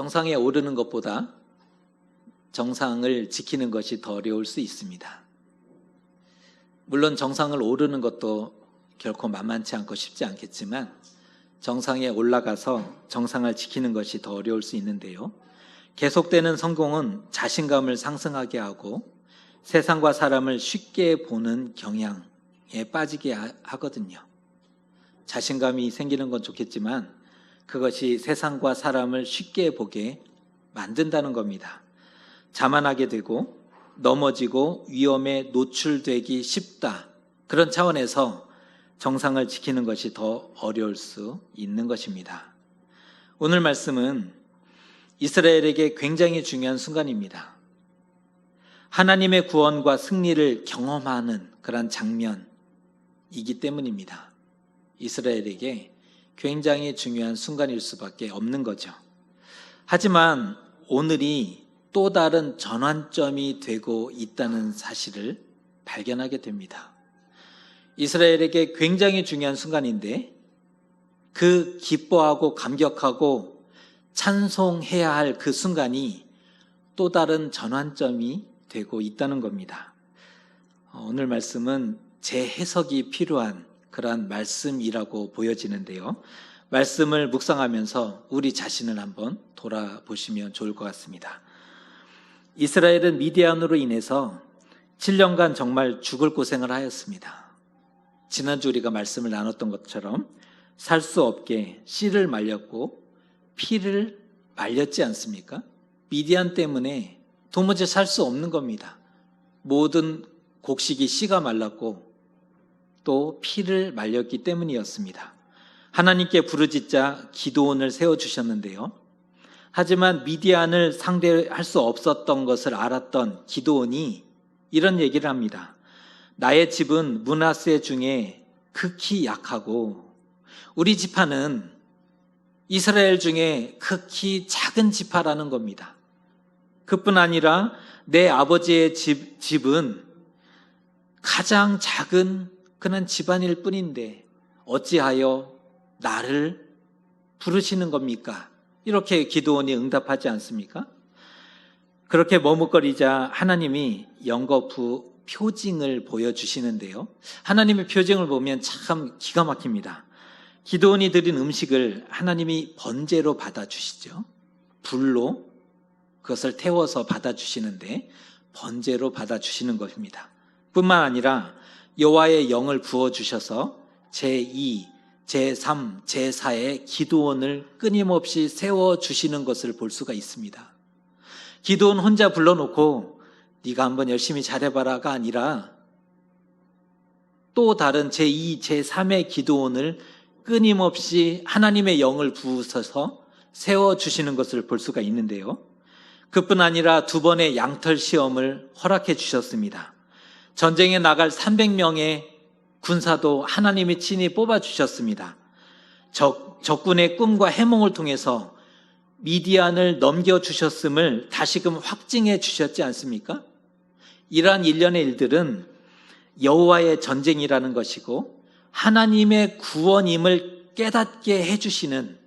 정상에 오르는 것보다 정상을 지키는 것이 더 어려울 수 있습니다. 물론 정상을 오르는 것도 결코 만만치 않고 쉽지 않겠지만 정상에 올라가서 정상을 지키는 것이 더 어려울 수 있는데요. 계속되는 성공은 자신감을 상승하게 하고 세상과 사람을 쉽게 보는 경향에 빠지게 하거든요. 자신감이 생기는 건 좋겠지만 그것이 세상과 사람을 쉽게 보게 만든다는 겁니다. 자만하게 되고 넘어지고 위험에 노출되기 쉽다. 그런 차원에서 정상을 지키는 것이 더 어려울 수 있는 것입니다. 오늘 말씀은 이스라엘에게 굉장히 중요한 순간입니다. 하나님의 구원과 승리를 경험하는 그런 장면이기 때문입니다. 이스라엘에게 굉장히 중요한 순간일 수밖에 없는 거죠. 하지만 오늘이 또 다른 전환점이 되고 있다는 사실을 발견하게 됩니다. 이스라엘에게 굉장히 중요한 순간인데 그 기뻐하고 감격하고 찬송해야 할 그 순간이 또 다른 전환점이 되고 있다는 겁니다. 오늘 말씀은 재해석이 필요한 그러한 말씀이라고 보여지는데요. 말씀을 묵상하면서 우리 자신을 한번 돌아보시면 좋을 것 같습니다. 이스라엘은 미디안으로 인해서 7년간 정말 죽을 고생을 하였습니다. 지난주 우리가 말씀을 나눴던 것처럼 살 수 없게 씨를 말렸고 피를 말렸지 않습니까? 미디안 때문에 도무지 살 수 없는 겁니다. 모든 곡식이 씨가 말랐고 또 피를 말렸기 때문이었습니다. 하나님께 부르짖자 기드온을 세워주셨는데요. 하지만 미디안을 상대할 수 없었던 것을 알았던 기드온이 이런 얘기를 합니다. 나의 집은 므낫세 중에 극히 약하고 우리 지파는 이스라엘 중에 극히 작은 지파라는 겁니다. 그뿐 아니라 내 아버지의 집은 가장 작은 그런 집안일 뿐인데 어찌하여 나를 부르시는 겁니까? 이렇게 기드온이 응답하지 않습니까? 그렇게 머뭇거리자 하나님이 연거푸 표징을 보여주시는데요. 하나님의 표징을 보면 참 기가 막힙니다. 기드온이 드린 음식을 하나님이 번제로 받아주시죠. 불로 그것을 태워서 받아주시는데 번제로 받아주시는 것입니다. 뿐만 아니라 여호와의 영을 부어주셔서 제2, 제3, 제4의 기드온을 끊임없이 세워주시는 것을 볼 수가 있습니다. 기드온 혼자 불러놓고 네가 한번 열심히 잘해봐라가 아니라 또 다른 제2, 제3의 기드온을 끊임없이 하나님의 영을 부으셔서 세워주시는 것을 볼 수가 있는데요. 그뿐 아니라 2번의 양털 시험을 허락해 주셨습니다. 전쟁에 나갈 300명의 군사도 하나님이 친히 뽑아주셨습니다. 적군의 꿈과 해몽을 통해서 미디안을 넘겨주셨음을 다시금 확증해 주셨지 않습니까? 이러한 일련의 일들은 여호와의 전쟁이라는 것이고 하나님의 구원임을 깨닫게 해주시는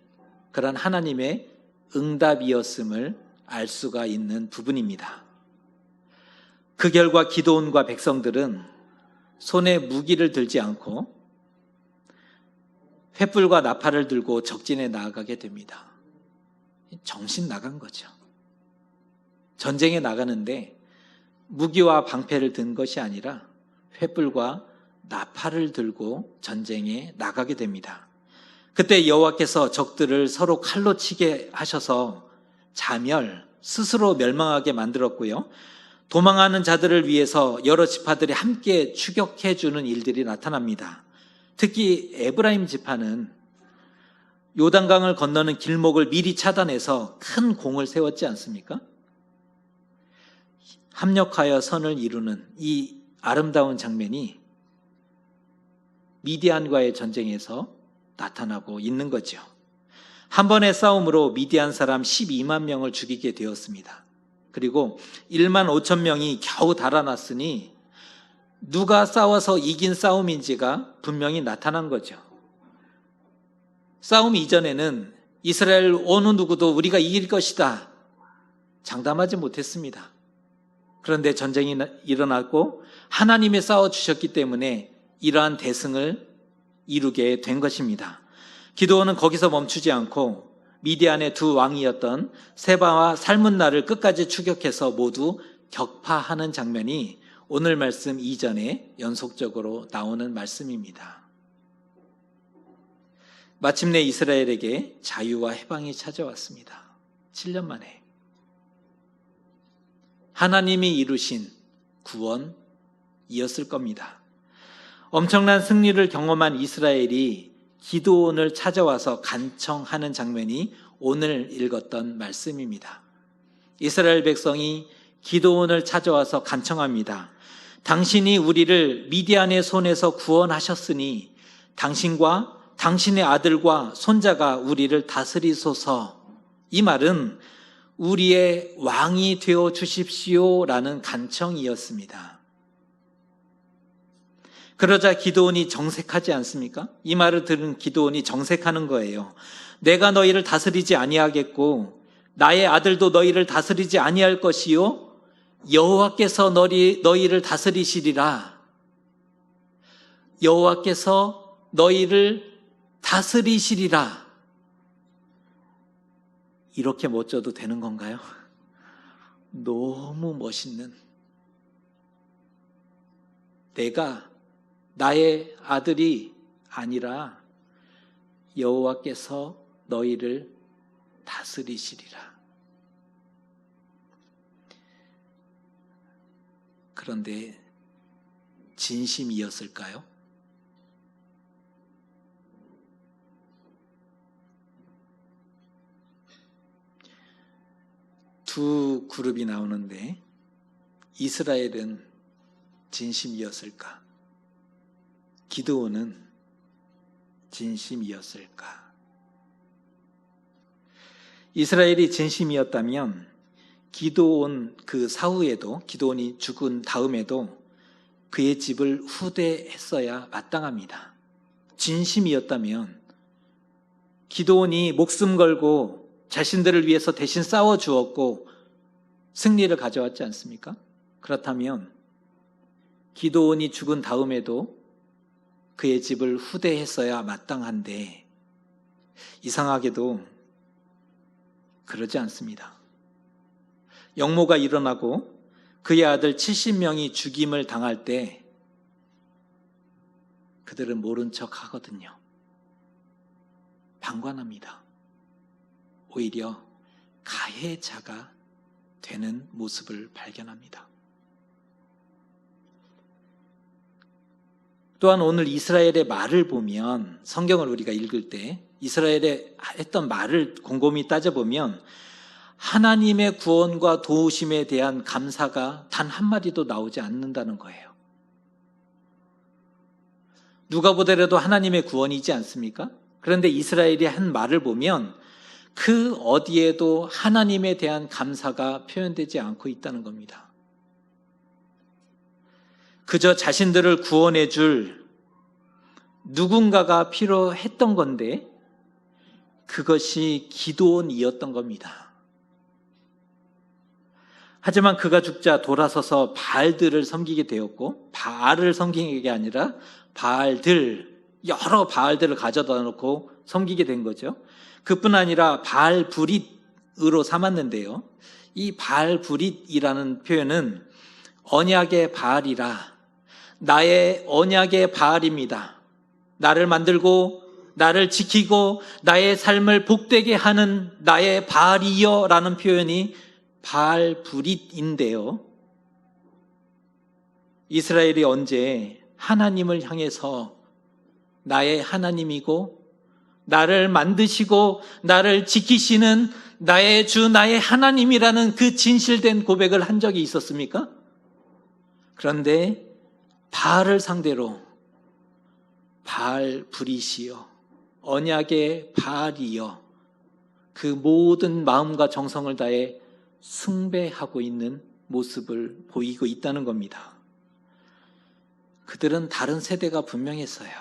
그런 하나님의 응답이었음을 알 수가 있는 부분입니다. 그 결과 기드온과 백성들은 손에 무기를 들지 않고 횃불과 나팔을 들고 적진에 나아가게 됩니다. 정신 나간 거죠. 전쟁에 나가는데 무기와 방패를 든 것이 아니라 횃불과 나팔을 들고 전쟁에 나가게 됩니다. 그때 여호와께서 적들을 서로 칼로 치게 하셔서 스스로 멸망하게 만들었고요. 도망하는 자들을 위해서 여러 지파들이 함께 추격해 주는 일들이 나타납니다. 특히 에브라임 지파는 요단강을 건너는 길목을 미리 차단해서 큰 공을 세웠지 않습니까? 합력하여 선을 이루는 이 아름다운 장면이 미디안과의 전쟁에서 나타나고 있는 거죠. 한 번의 싸움으로 미디안 사람 12만 명을 죽이게 되었습니다. 그리고 1만 5천 명이 겨우 달아났으니 누가 싸워서 이긴 싸움인지가 분명히 나타난 거죠. 싸움 이전에는 이스라엘 어느 누구도 우리가 이길 것이다 장담하지 못했습니다. 그런데 전쟁이 일어났고 하나님이 싸워주셨기 때문에 이러한 대승을 이루게 된 것입니다. 기드온은 거기서 멈추지 않고 미디안의 두 왕이었던 세바와 살문나를 끝까지 추격해서 모두 격파하는 장면이 오늘 말씀 이전에 연속적으로 나오는 말씀입니다. 마침내 이스라엘에게 자유와 해방이 찾아왔습니다. 7년 만에. 하나님이 이루신 구원이었을 겁니다. 엄청난 승리를 경험한 이스라엘이 기드온을 찾아와서 간청하는 장면이 오늘 읽었던 말씀입니다. 이스라엘 백성이 기드온을 찾아와서 간청합니다. 당신이 우리를 미디안의 손에서 구원하셨으니 당신과 당신의 아들과 손자가 우리를 다스리소서. 이 말은 우리의 왕이 되어 주십시오라는 간청이었습니다. 그러자 기드온이 정색하지 않습니까? 이 말을 들은 기드온이 정색하는 거예요. 내가 너희를 다스리지 아니하겠고 나의 아들도 너희를 다스리지 아니할 것이요 여호와께서 너희를 다스리시리라. 여호와께서 너희를 다스리시리라. 이렇게 멋져도 되는 건가요? 너무 멋있는, 내가 나의 아들이 아니라 여호와께서 너희를 다스리시리라. 그런데 진심이었을까요? 두 그룹이 나오는데 이스라엘은 진심이었을까? 기드온은 진심이었을까? 이스라엘이 진심이었다면 기드온 그 사후에도, 기드온이 죽은 다음에도 그의 집을 후대했어야 마땅합니다. 진심이었다면 기드온이 목숨 걸고 자신들을 위해서 대신 싸워주었고 승리를 가져왔지 않습니까? 그렇다면 기드온이 죽은 다음에도 그의 집을 후대했어야 마땅한데 이상하게도 그러지 않습니다. 영모가 일어나고 그의 아들 70명이 죽임을 당할 때 그들은 모른 척 하거든요. 방관합니다. 오히려 가해자가 되는 모습을 발견합니다. 또한 오늘 이스라엘의 말을 보면, 성경을 우리가 읽을 때 이스라엘의 했던 말을 곰곰이 따져보면 하나님의 구원과 도우심에 대한 감사가 단 한마디도 나오지 않는다는 거예요. 누가 보더라도 하나님의 구원이지 않습니까? 그런데 이스라엘이 한 말을 보면 그 어디에도 하나님에 대한 감사가 표현되지 않고 있다는 겁니다. 그저 자신들을 구원해 줄 누군가가 필요했던 건데 그것이 기드온이었던 겁니다. 하지만 그가 죽자 돌아서서 바알들을 섬기게 되었고, 바알을 섬기는 게 아니라 바알들, 여러 바알들을 가져다 놓고 섬기게 된 거죠. 그뿐 아니라 바알브릿으로 삼았는데요. 이 바알브릿이라는 표현은 언약의 바알이라, 나의 언약의 바알입니다. 나를 만들고 나를 지키고 나의 삶을 복되게 하는 나의 바알이여 라는 표현이 바알브릿인데요. 이스라엘이 언제 하나님을 향해서 나의 하나님이고 나를 만드시고 나를 지키시는 나의 주, 나의 하나님이라는 그 진실된 고백을 한 적이 있었습니까? 그런데 바알을 상대로 바알브릿이여, 언약의 바알이여, 그 모든 마음과 정성을 다해 숭배하고 있는 모습을 보이고 있다는 겁니다. 그들은 다른 세대가 분명했어요.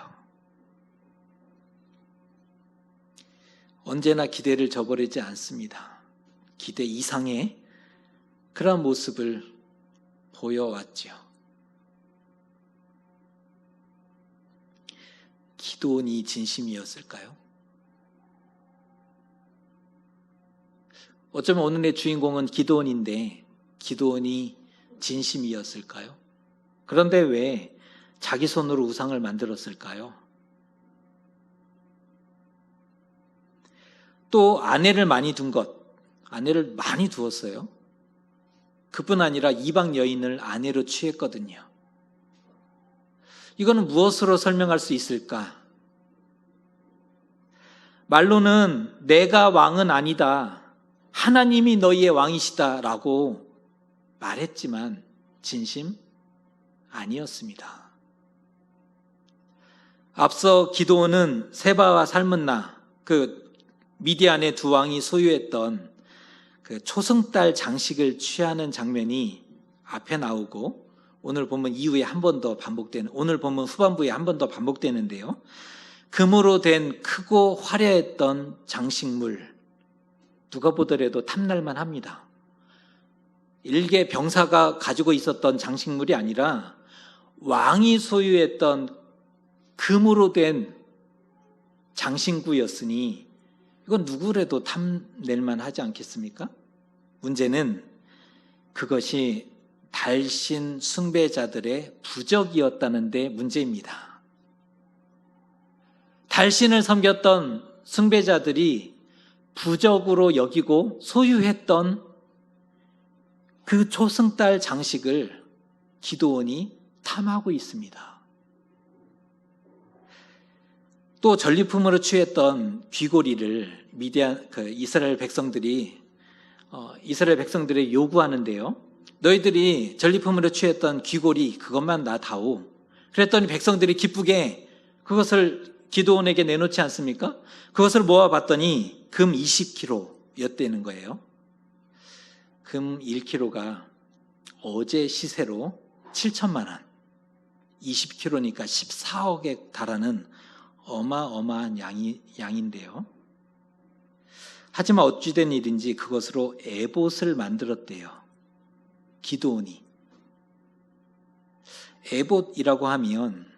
언제나 기대를 저버리지 않습니다. 기대 이상의 그런 모습을 보여왔지요. 기도원이 진심이었을까요? 어쩌면 오늘의 주인공은 기도원인데 기도원이 진심이었을까요? 그런데 왜 자기 손으로 우상을 만들었을까요? 또 아내를 많이 두었어요. 그뿐 아니라 이방 여인을 아내로 취했거든요. 이거는 무엇으로 설명할 수 있을까? 말로는 내가 왕은 아니다, 하나님이 너희의 왕이시다라고 말했지만 진심 아니었습니다. 앞서 기드온은 세바와 살문나, 그 미디안의 두 왕이 소유했던 그 초승달 장식을 취하는 장면이 앞에 나오고, 오늘 보면 이후에 한 번 더 반복되는, 오늘 보면 후반부에 한 번 더 반복되는데요. 금으로 된 크고 화려했던 장식물, 누가 보더라도 탐날만 합니다. 일개 병사가 가지고 있었던 장식물이 아니라 왕이 소유했던 금으로 된 장신구였으니 이건 누구라도 탐낼만 하지 않겠습니까? 문제는 그것이 달신 숭배자들의 부적이었다는 데 문제입니다. 달신을 섬겼던 숭배자들이 부적으로 여기고 소유했던 그 초승달 장식을 기드온이 탐하고 있습니다. 또 전리품으로 취했던 귀고리를 이스라엘 백성들이 요구하는데요. 너희들이 전리품으로 취했던 귀고리 그것만 놔다오. 그랬더니 백성들이 기쁘게 그것을 기드온에게 내놓지 않습니까? 그것을 모아봤더니 금 20kg였다는 거예요. 금 1kg가 어제 시세로 7천만 원, 20kg니까 14억에 달하는 어마어마한 양인데요. 하지만 어찌된 일인지 그것으로 에봇을 만들었대요. 기드온이. 에봇이라고 하면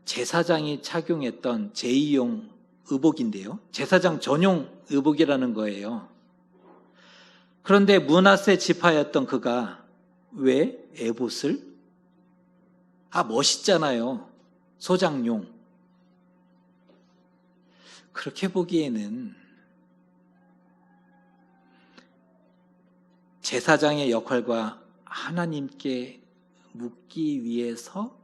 제사장이 착용했던 제2용 의복인데요. 제사장 전용 의복이라는 거예요. 그런데 므낫세 지파였던 그가 왜 에봇을? 멋있잖아요. 소장용. 그렇게 보기에는 제사장의 역할과 하나님께 묻기 위해서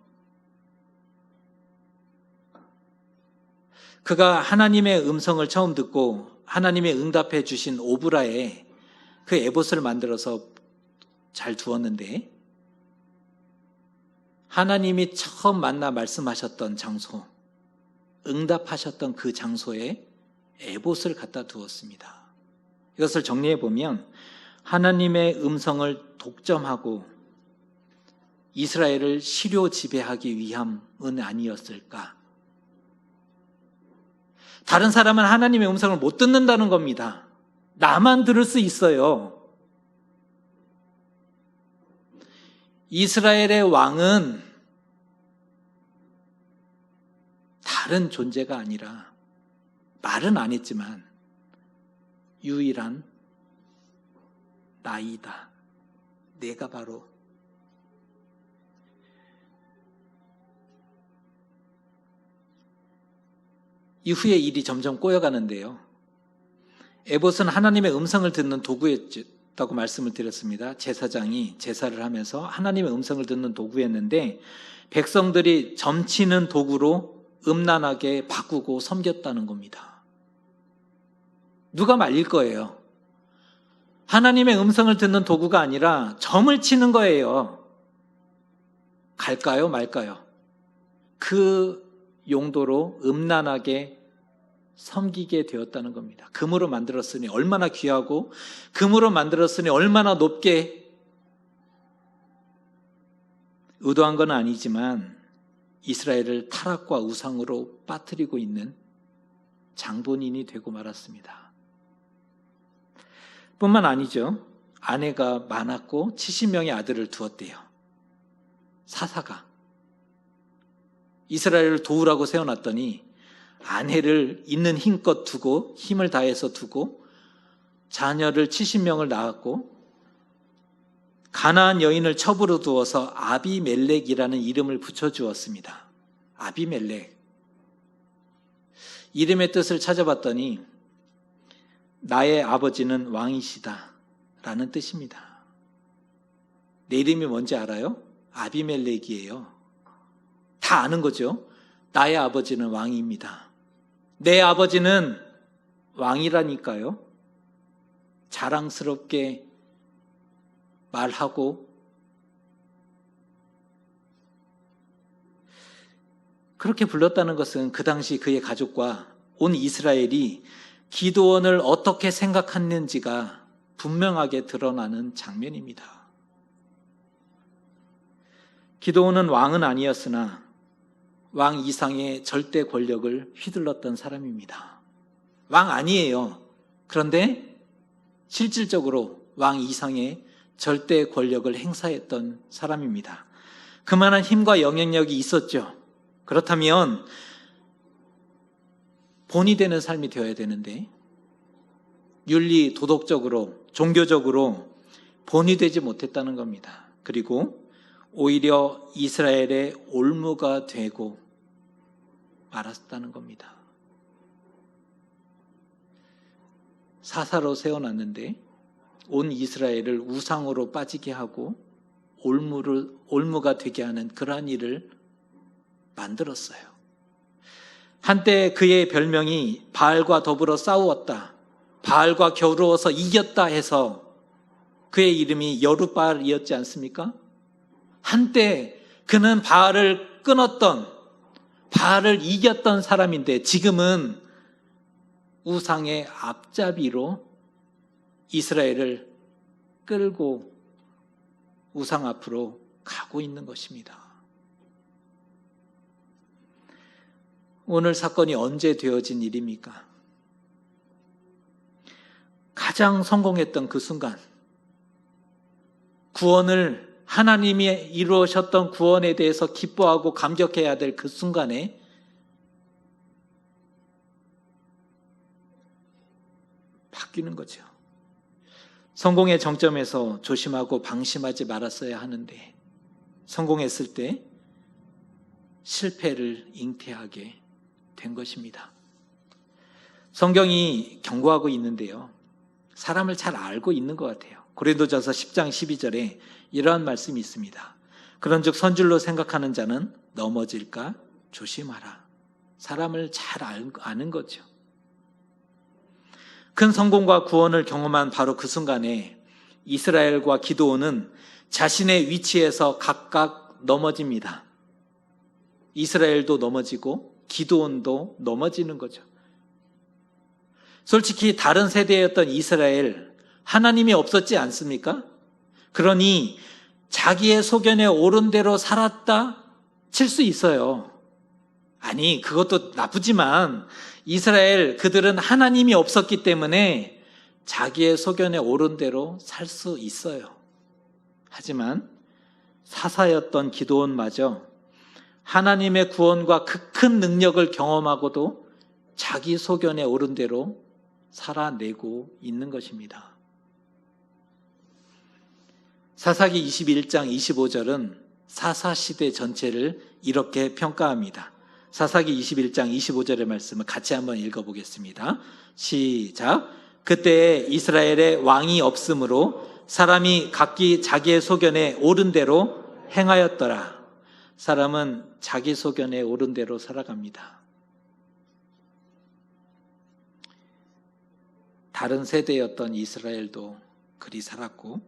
그가 하나님의 음성을 처음 듣고 하나님의 응답해 주신 오브라에 그 에봇을 만들어서 잘 두었는데, 하나님이 처음 만나 말씀하셨던 장소, 응답하셨던 그 장소에 에봇을 갖다 두었습니다. 이것을 정리해 보면 하나님의 음성을 독점하고 이스라엘을 시료 지배하기 위함은 아니었을까? 다른 사람은 하나님의 음성을 못 듣는다는 겁니다. 나만 들을 수 있어요. 이스라엘의 왕은 다른 존재가 아니라, 말은 안 했지만 유일한 나이다. 내가 바로 이후에 일이 점점 꼬여가는데요. 에봇은 하나님의 음성을 듣는 도구였다고 말씀을 드렸습니다. 제사장이 제사를 하면서 하나님의 음성을 듣는 도구였는데 백성들이 점치는 도구로 음란하게 바꾸고 섬겼다는 겁니다. 누가 말릴 거예요? 하나님의 음성을 듣는 도구가 아니라 점을 치는 거예요. 갈까요, 말까요? 그 용도로 음란하게 섬기게 되었다는 겁니다. 금으로 만들었으니 얼마나 귀하고, 금으로 만들었으니 얼마나 높게, 의도한 건 아니지만 이스라엘을 타락과 우상으로 빠뜨리고 있는 장본인이 되고 말았습니다. 뿐만 아니죠. 아내가 많았고 70명의 아들을 두었대요. 사사가 이스라엘을 도우라고 세워놨더니 아내를 있는 힘껏 두고 힘을 다해서 두고 자녀를 70명을 낳았고 가나안 여인을 첩으로 두어서 아비멜렉이라는 이름을 붙여주었습니다. 아비멜렉. 이름의 뜻을 찾아봤더니 나의 아버지는 왕이시다 라는 뜻입니다. 내 이름이 뭔지 알아요? 아비멜렉이에요. 다 아는 거죠. 나의 아버지는 왕입니다. 내 아버지는 왕이라니까요. 자랑스럽게 말하고 그렇게 불렀다는 것은 그 당시 그의 가족과 온 이스라엘이 기드온을 어떻게 생각했는지가 분명하게 드러나는 장면입니다. 기드온은 왕은 아니었으나 왕 이상의 절대 권력을 휘둘렀던 사람입니다. 왕 아니에요. 그런데 실질적으로 왕 이상의 절대 권력을 행사했던 사람입니다. 그만한 힘과 영향력이 있었죠. 그렇다면 본이 되는 삶이 되어야 되는데 윤리, 도덕적으로, 종교적으로 본이 되지 못했다는 겁니다. 그리고 오히려 이스라엘의 올무가 되고 말았다는 겁니다. 사사로 세워놨는데 온 이스라엘을 우상으로 빠지게 하고 올무가 되게 하는 그러한 일을 만들었어요. 한때 그의 별명이 바알과 더불어 싸우었다, 바알과 겨루어서 이겼다 해서 그의 이름이 여룻바알이었지 않습니까? 한때 그는 바알을 끊었던, 바알을 이겼던 사람인데 지금은 우상의 앞잡이로 이스라엘을 끌고 우상 앞으로 가고 있는 것입니다. 오늘 사건이 언제 되어진 일입니까? 가장 성공했던 그 순간, 구원을 하나님이 이루셨던 구원에 대해서 기뻐하고 감격해야 될 그 순간에 바뀌는 거죠. 성공의 정점에서 조심하고 방심하지 말았어야 하는데 성공했을 때 실패를 잉태하게 된 것입니다. 성경이 경고하고 있는데요. 사람을 잘 알고 있는 것 같아요. 고린도전서 10장 12절에 이러한 말씀이 있습니다. 그런즉 선줄로 생각하는 자는 넘어질까 조심하라. 사람을 잘 아는 거죠. 큰 성공과 구원을 경험한 바로 그 순간에 이스라엘과 기드온은 자신의 위치에서 각각 넘어집니다. 이스라엘도 넘어지고 기드온도 넘어지는 거죠. 솔직히 다른 세대였던 이스라엘, 하나님이 없었지 않습니까? 그러니 자기의 소견에 옳은 대로 살았다 칠 수 있어요. 아니, 그것도 나쁘지만 이스라엘 그들은 하나님이 없었기 때문에 자기의 소견에 옳은 대로 살 수 있어요. 하지만 사사였던 기드온마저 하나님의 구원과 그 큰 능력을 경험하고도 자기 소견에 옳은 대로 살아내고 있는 것입니다. 사사기 21장 25절은 사사시대 전체를 이렇게 평가합니다. 사사기 21장 25절의 말씀을 같이 한번 읽어보겠습니다. 시작. 그때에 이스라엘에 왕이 없으므로 사람이 각기 자기의 소견에 옳은 대로 행하였더라. 사람은 자기 소견에 옳은 대로 살아갑니다. 다른 세대였던 이스라엘도 그리 살았고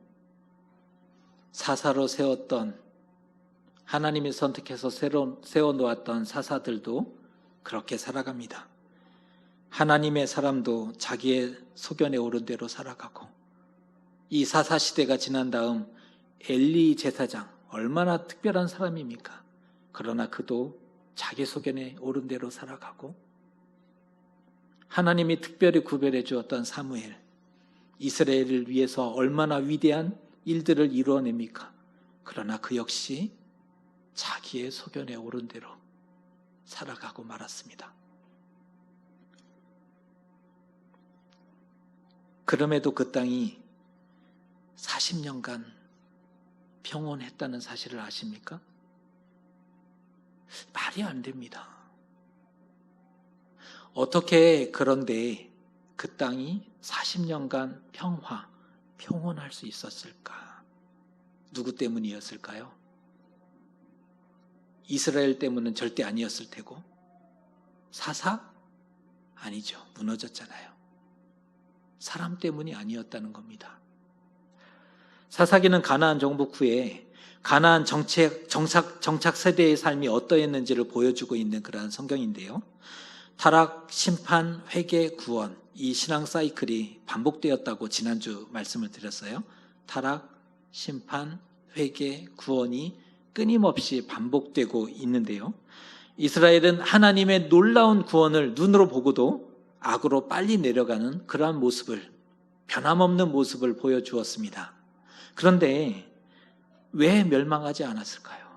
사사로 세웠던 하나님이 선택해서 세워놓았던 사사들도 그렇게 살아갑니다. 하나님의 사람도 자기의 소견에 옳은 대로 살아가고 이 사사시대가 지난 다음 엘리 제사장 얼마나 특별한 사람입니까? 그러나 그도 자기 소견에 옳은 대로 살아가고 하나님이 특별히 구별해 주었던 사무엘, 이스라엘을 위해서 얼마나 위대한 일들을 이루어냅니까? 그러나 그 역시 자기의 소견에 오른 대로 살아가고 말았습니다. 그럼에도 그 땅이 40년간 평온했다는 사실을 아십니까? 말이 안 됩니다. 어떻게 그런데 그 땅이 40년간 평온할 수 있었을까? 누구 때문이었을까요? 이스라엘 때문은 절대 아니었을 테고, 사사? 아니죠. 무너졌잖아요. 사람 때문이 아니었다는 겁니다. 사사기는 가나안 정복 후에 가나안 정착 세대의 삶이 어떠했는지를 보여주고 있는 그러한 성경인데요. 타락, 심판, 회개, 구원, 이 신앙 사이클이 반복되었다고 지난주 말씀을 드렸어요. 타락, 심판, 회개, 구원이 끊임없이 반복되고 있는데요. 이스라엘은 하나님의 놀라운 구원을 눈으로 보고도 악으로 빨리 내려가는 그러한 모습을, 변함없는 모습을 보여주었습니다. 그런데 왜 멸망하지 않았을까요?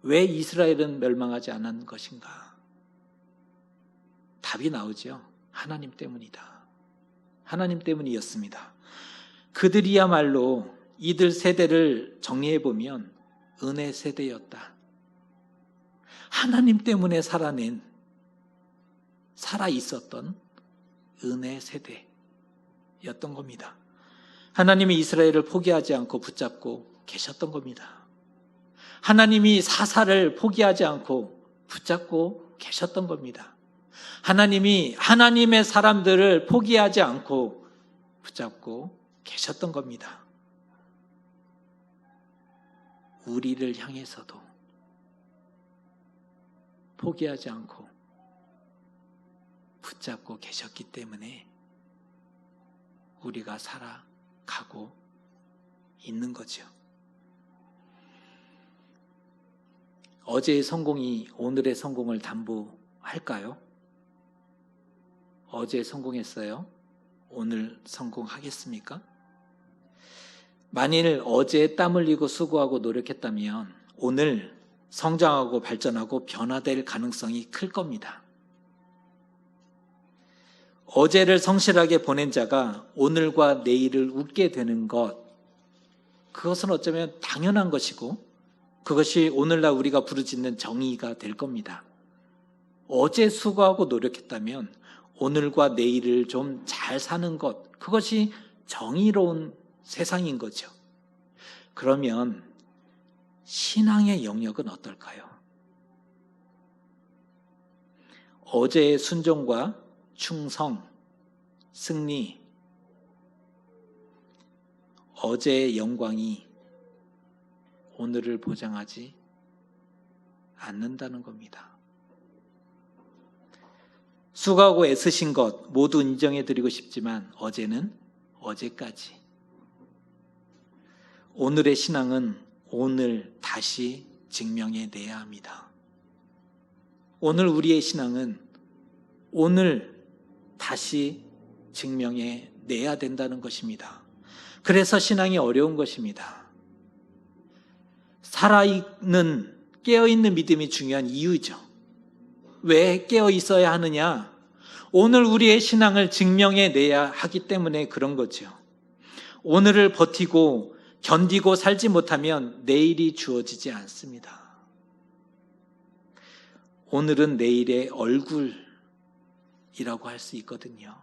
왜 이스라엘은 멸망하지 않은 것인가? 답이 나오죠. 하나님 때문이다. 하나님 때문이었습니다. 그들이야말로 이들 세대를 정리해 보면 은혜 세대였다. 하나님 때문에 살아 있었던 은혜 세대였던 겁니다. 하나님이 이스라엘을 포기하지 않고 붙잡고 계셨던 겁니다. 하나님이 사사를 포기하지 않고 붙잡고 계셨던 겁니다. 하나님이 하나님의 사람들을 포기하지 않고 붙잡고 계셨던 겁니다. 우리를 향해서도 포기하지 않고 붙잡고 계셨기 때문에 우리가 살아가고 있는 거죠. 어제의 성공이 오늘의 성공을 담보할까요? 어제 성공했어요? 오늘 성공하겠습니까? 만일 어제 땀 흘리고 수고하고 노력했다면 오늘 성장하고 발전하고 변화될 가능성이 클 겁니다. 어제를 성실하게 보낸 자가 오늘과 내일을 웃게 되는 것, 그것은 어쩌면 당연한 것이고 그것이 오늘날 우리가 부르짖는 정의가 될 겁니다. 어제 수고하고 노력했다면 오늘과 내일을 좀 잘 사는 것, 그것이 정의로운 세상인 거죠. 그러면 신앙의 영역은 어떨까요? 어제의 순종과 충성, 승리, 어제의 영광이 오늘을 보장하지 않는다는 겁니다. 수고하고 애쓰신 것 모두 인정해 드리고 싶지만 어제는 어제까지. 오늘의 신앙은 오늘 다시 증명해 내야 합니다. 오늘 우리의 신앙은 오늘 다시 증명해 내야 된다는 것입니다. 그래서 신앙이 어려운 것입니다. 살아있는, 깨어있는 믿음이 중요한 이유죠. 왜 깨어 있어야 하느냐? 오늘 우리의 신앙을 증명해 내야 하기 때문에 그런 거죠. 오늘을 버티고 견디고 살지 못하면 내일이 주어지지 않습니다. 오늘은 내일의 얼굴이라고 할 수 있거든요.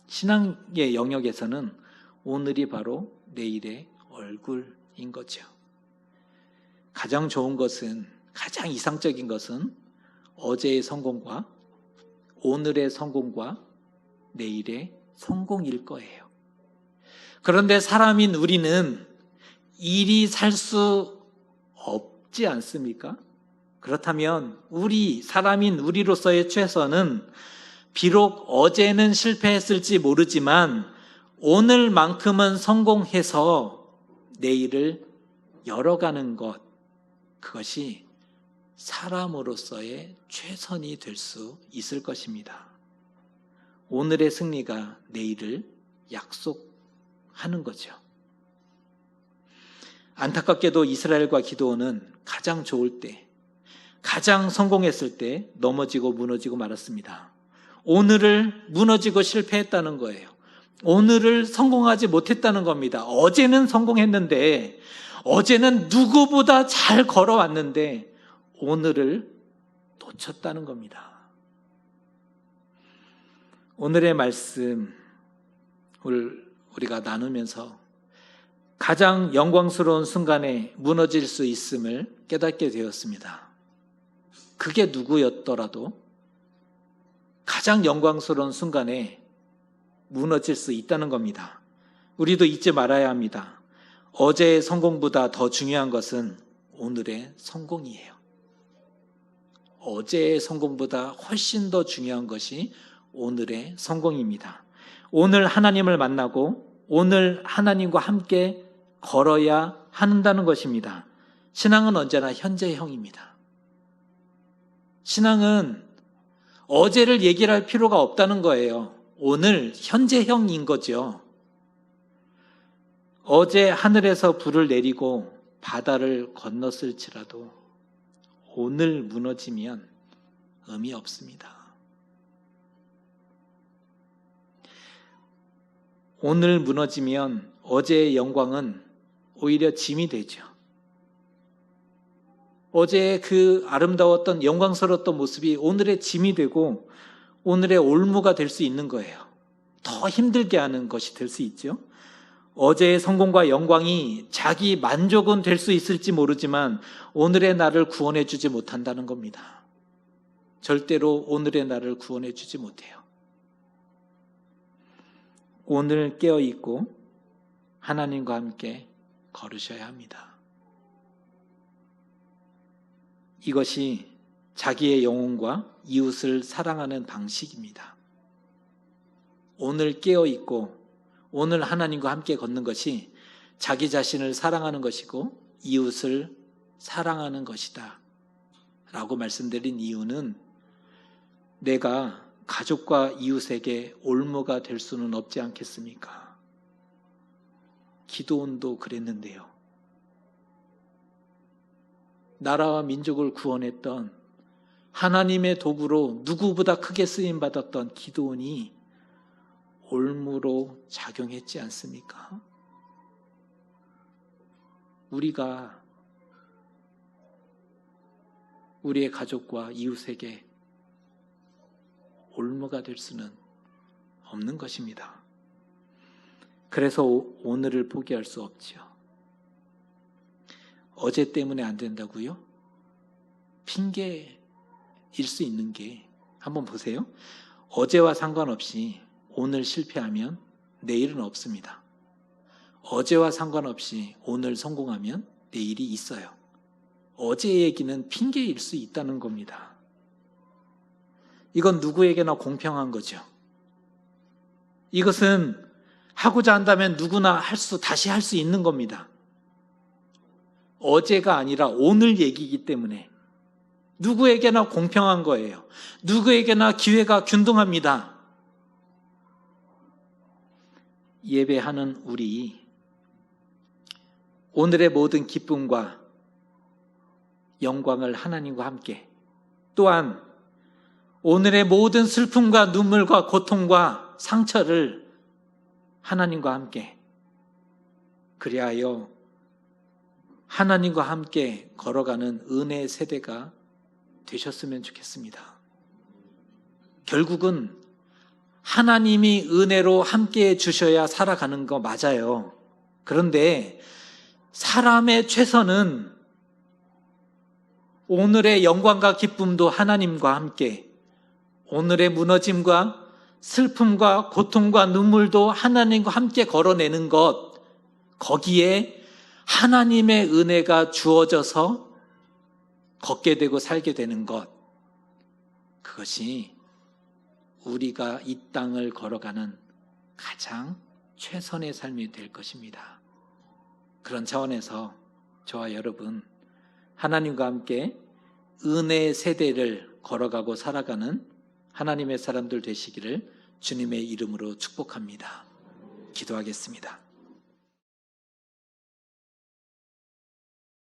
신앙의 영역에서는 오늘이 바로 내일의 얼굴인 거죠. 가장 좋은 것은, 가장 이상적인 것은 어제의 성공과 오늘의 성공과 내일의 성공일 거예요. 그런데 사람인 우리는 일이 살 수 없지 않습니까? 그렇다면 사람인 우리로서의 최선은 비록 어제는 실패했을지 모르지만 오늘만큼은 성공해서 내일을 열어가는 것, 그것이 사람으로서의 최선이 될 수 있을 것입니다. 오늘의 승리가 내일을 약속하는 거죠. 안타깝게도 이스라엘과 기드온은 가장 좋을 때, 가장 성공했을 때 넘어지고 무너지고 말았습니다. 오늘을 무너지고 실패했다는 거예요. 오늘을 성공하지 못했다는 겁니다. 어제는 성공했는데, 어제는 누구보다 잘 걸어왔는데 오늘을 놓쳤다는 겁니다. 오늘의 말씀을 우리가 나누면서 가장 영광스러운 순간에 무너질 수 있음을 깨닫게 되었습니다. 그게 누구였더라도 가장 영광스러운 순간에 무너질 수 있다는 겁니다. 우리도 잊지 말아야 합니다. 어제의 성공보다 더 중요한 것은 오늘의 성공이에요. 어제의 성공보다 훨씬 더 중요한 것이 오늘의 성공입니다. 오늘 하나님을 만나고 오늘 하나님과 함께 걸어야 한다는 것입니다. 신앙은 언제나 현재형입니다. 신앙은 어제를 얘기를 할 필요가 없다는 거예요. 오늘 현재형인 거죠. 어제 하늘에서 불을 내리고 바다를 건넜을지라도 오늘 무너지면 의미 없습니다. 오늘 무너지면 어제의 영광은 오히려 짐이 되죠. 어제의 그 아름다웠던 영광스러웠던 모습이 오늘의 짐이 되고 오늘의 올무가 될 수 있는 거예요. 더 힘들게 하는 것이 될 수 있죠. 어제의 성공과 영광이 자기 만족은 될 수 있을지 모르지만 오늘의 나를 구원해 주지 못한다는 겁니다. 절대로 오늘의 나를 구원해 주지 못해요. 오늘 깨어있고 하나님과 함께 걸으셔야 합니다. 이것이 자기의 영혼과 이웃을 사랑하는 방식입니다. 오늘 깨어있고 오늘 하나님과 함께 걷는 것이 자기 자신을 사랑하는 것이고 이웃을 사랑하는 것이다 라고 말씀드린 이유는 내가 가족과 이웃에게 올무가 될 수는 없지 않겠습니까? 기드온도 그랬는데요. 나라와 민족을 구원했던 하나님의 도구로 누구보다 크게 쓰임받았던 기드온이 올무로 작용했지 않습니까? 우리가 우리의 가족과 이웃에게 올무가 될 수는 없는 것입니다. 그래서 오늘을 포기할 수 없죠. 어제 때문에 안 된다고요? 핑계일 수 있는 게 한번 보세요. 어제와 상관없이 오늘 실패하면 내일은 없습니다. 어제와 상관없이 오늘 성공하면 내일이 있어요. 어제 얘기는 핑계일 수 있다는 겁니다. 이건 누구에게나 공평한 거죠. 이것은 하고자 한다면 누구나 다시 할 수 있는 겁니다. 어제가 아니라 오늘 얘기이기 때문에 누구에게나 공평한 거예요. 누구에게나 기회가 균등합니다. 예배하는 우리, 오늘의 모든 기쁨과 영광을 하나님과 함께, 또한 오늘의 모든 슬픔과 눈물과 고통과 상처를 하나님과 함께, 그리하여 하나님과 함께 걸어가는 은혜의 세대가 되셨으면 좋겠습니다. 결국은 하나님이 은혜로 함께 주셔야 살아가는 거 맞아요. 그런데 사람의 최선은 오늘의 영광과 기쁨도 하나님과 함께, 오늘의 무너짐과 슬픔과 고통과 눈물도 하나님과 함께 걸어내는 것, 거기에 하나님의 은혜가 주어져서 걷게 되고 살게 되는 것, 그것이 우리가 이 땅을 걸어가는 가장 최선의 삶이 될 것입니다. 그런 차원에서 저와 여러분, 하나님과 함께 은혜 세대를 걸어가고 살아가는 하나님의 사람들 되시기를 주님의 이름으로 축복합니다. 기도하겠습니다.